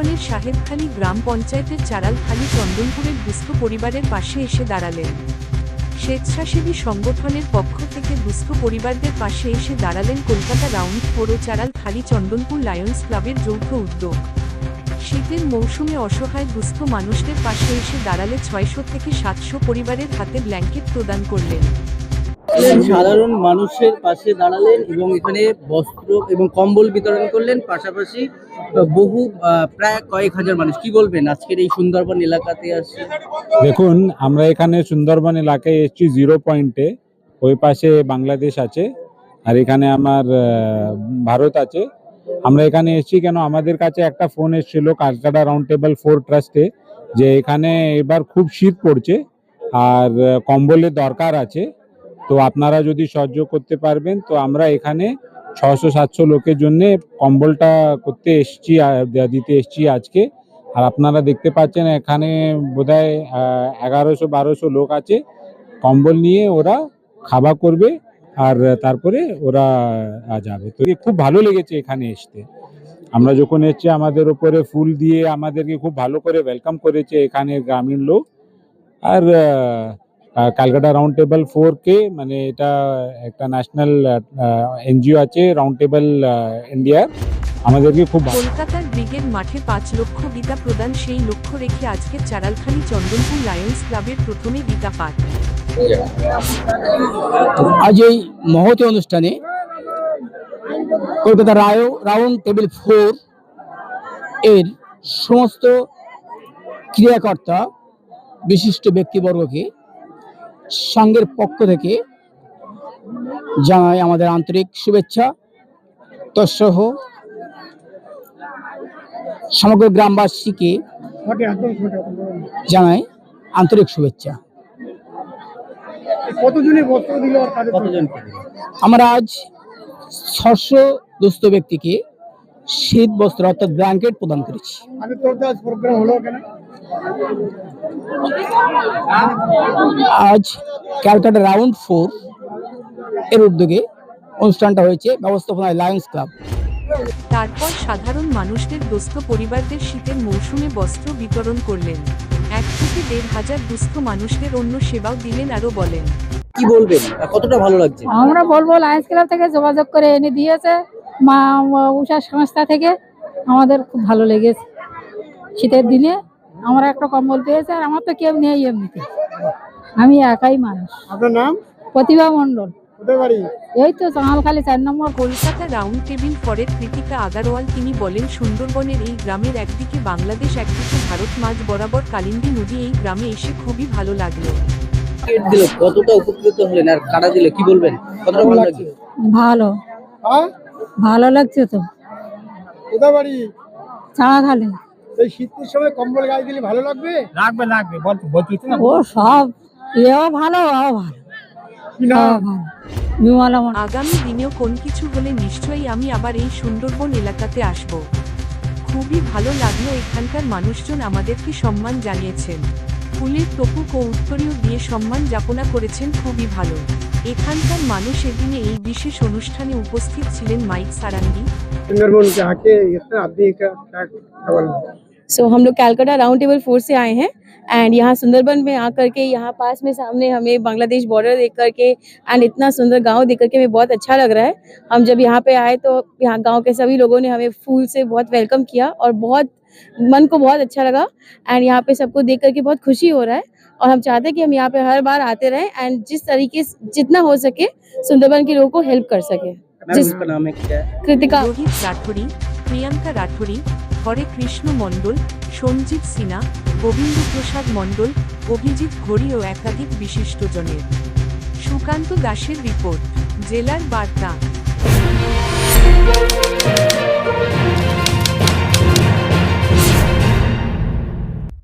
সুন্দরবনের সাহেবখালী গ্রাম পঞ্চায়েতের চারালখালী চন্দনপুরের দুস্থ পরিবারের পাশে এসে দাঁড়ালেন। স্বেচ্ছাসেবী সংগঠনের পক্ষ থেকে দুস্থ পরিবারদের পাশে এসে দাঁড়ালেন কলকাতা রাউন্ড 4 ও চারালখালী চন্দনপুর লায়ন্স ক্লাবের যৌথ উদ্যোগ। শীতের মৌসুমে অসহায় দুস্থ মানুষদের পাশে এসে দাঁড়ালে 600 থেকে 700 পরিবারের হাতে ব্ল্যাঙ্কেট প্রদান করলেন। সাধারণ মানুষের পাশে দাঁড়ালেন এবং এখানে বস্ত্র এবং কম্বল বিতরণ করলেন। পাশাপাশি বহু প্রায় কয়েক হাজার মানুষ, কি বলবেন আজকের এই সুন্দরবন এলাকাতে আসছে? দেখুন, আমরা এখানে সুন্দরবন এলাকায় এসেছি 0 পয়েন্টে। ওই পাশে বাংলাদেশ আছে আর এখানে আমার ভারত আছে। আমরা এখানে এসেছি কেন, আমাদের কাছে একটা ফোন এসেছিল ক্যালকাটা রাউন্ড টেবল 4 ট্রাস্টে যে এখানে এবার খুব শীত পড়ছে আর কম্বলের দরকার আছে, তো আপনারা যদি সহযোগ করতে পারবেন। তো আমরা এখানে 600-700 লোকের জন্য কম্বলটা করতে এসেছি, দিতে এসেছি আজকে। আর আপনারা দেখতে পাচ্ছেন এখানে বোধহয় 1100-1200 লোক আছে। কম্বল নিয়ে ওরা খাওয়া করবে আর তারপরে ওরা যাবে। তো খুব ভালো লেগেছে এখানে আসতে। আমরা যখন এসেছি আমাদের উপরে ফুল দিয়ে আমাদেরকে খুব ভালো করে ওয়েলকাম করেছে এখানে গ্রামীণ লোক। আর ক্যালকাটা রাউন্ড টেবল 4 কে মানে এটা একটা ন্যাশনাল এনজিও আছে রাউন্ড টেবল ইন্ডিয়া, আমাদেরকে খুব কলকাতার ব্রিগেড মাঠে 5 লক্ষ গীতা প্রদান, সেই লক্ষ্য রেখে আজকে চারালখালী চন্দনপুর লায়ন্স ক্লাবের প্রথমে গীতা পাঠ। আজ এই মহতি অনুষ্ঠানে কলকাতা রাউন্ড টেবিল 4 এর সমস্ত ক্রিয়াকর্তা বিশিষ্ট ব্যক্তিবর্গকে সংঘের পক্ষ থেকে জানাই আমাদের আন্তরিক শুভেচ্ছা। তৎসহ সমগ্র গ্রামবাসীকে জানাই আন্তরিক শুভেচ্ছা। আমরা আজ 600 দুস্থ ব্যক্তিকে শীত বস্ত্র অর্থাৎ ব্ল্যাঙ্কেট প্রদান করেছি। আজ ক্যালকাটা রাউন্ড 4 এর উদ্যোগে অনুষ্ঠানটা হয়েছে ব্যবস্থাপনায় লায়ন্স ক্লাব। তারপর সাধারণ মানুষদের দুস্থ পরিবারদের শীতের মৌসুমে বস্ত্র বিতরণ করলেন। 1 থেকে 1,500 দুস্থ মানুষদের অন্য সেবাও দিলেন। আরো বলেন, কি বলবেন, কতটা ভালো লাগছে? আমরা বলবো লায়ন্স ক্লাব থেকে যোগাযোগ করে এনে দিয়েছে মা উষা সংস্থা থেকে, আমাদের খুব ভালো লেগেছে। শীতের দিনে আমরা একটা কম্বল পেয়েছি আর আমার তো কেউ নেই এমনিতে, আমি একাই মানুষ। আপনার নাম? প্রতিভা মণ্ডল। এই তো চারালখালী 4 নম্বর। কলকাতা রাউন্ড টেবিল 4 কৃতিকা আগারওয়াল তিনি বলেন, সুন্দরবনের এই গ্রামের একদিকে বাংলাদেশ একদিকে ভারত, মাঝ বরাবর কালিন্দী নদী, এই গ্রামে এসে খুবই ভালো লাগলো। কতটা উপকৃত হলেন আর কারা দিল, কি বলবেন, কতটা ভালো লাগছে? ভালো লাগছে তো। কোথায় বাড়ি? চারালখালী। এই শীতের সময় কম্বল গায়ে দিলে ভালো লাগবে? লাগবে বলছি না। ও সব এও ভালো, ও ভালো। আগামী দিনেও কোন কিছু হলে নিশ্চয়ই আমি আবার এই সুন্দরবন এলাকাতে আসব। খুবই ভালো লাগলো, এখানকার মানুষজন আমাদেরকে সম্মান জানিয়েছেন, ফুলের টপুক ও উত্তরীয় দিয়ে সম্মান যাপনা করেছেন, খুবই ভালো। এখানকার মানুষ এদিনে এই বিশেষ অনুষ্ঠানে উপস্থিত ছিলেন মাইক সারাঙ্গি। सो हम लोग कैलकाटा राउंड टेबल 4 से आए हैं एंड यहाँ सुंदरबन में आकर के यहाँ पास में सामने हमें बांग्लादेश बॉर्डर देख करके एंड इतना सुंदर गांव देख करके हमें बहुत अच्छा लग रहा है। हम जब यहाँ पे आए तो यहाँ गांव के सभी लोगों ने हमें फूल से बहुत वेलकम किया और बहुत मन को बहुत अच्छा लगा एंड यहाँ पे सबको देख करके बहुत खुशी हो रहा है और हम चाहते हैं कि हम यहाँ पे हर बार आते रहें एंड जिस तरीके से जितना हो सके सुंदरबन के लोगों को हेल्प कर सके। जिसका नाम है क्या? कृतिका राठौड़ी, प्रियंका राठौड़ी, হরে কৃষ্ণ মণ্ডল, সঞ্জিত সিনহা, গোবিন্দ প্রসাদ মণ্ডল, অভিজিৎ ঘড়ি ও একাধিক বিশিষ্টজনের। সুকান্ত দাসের রিপোর্ট, জেলার বার্তা।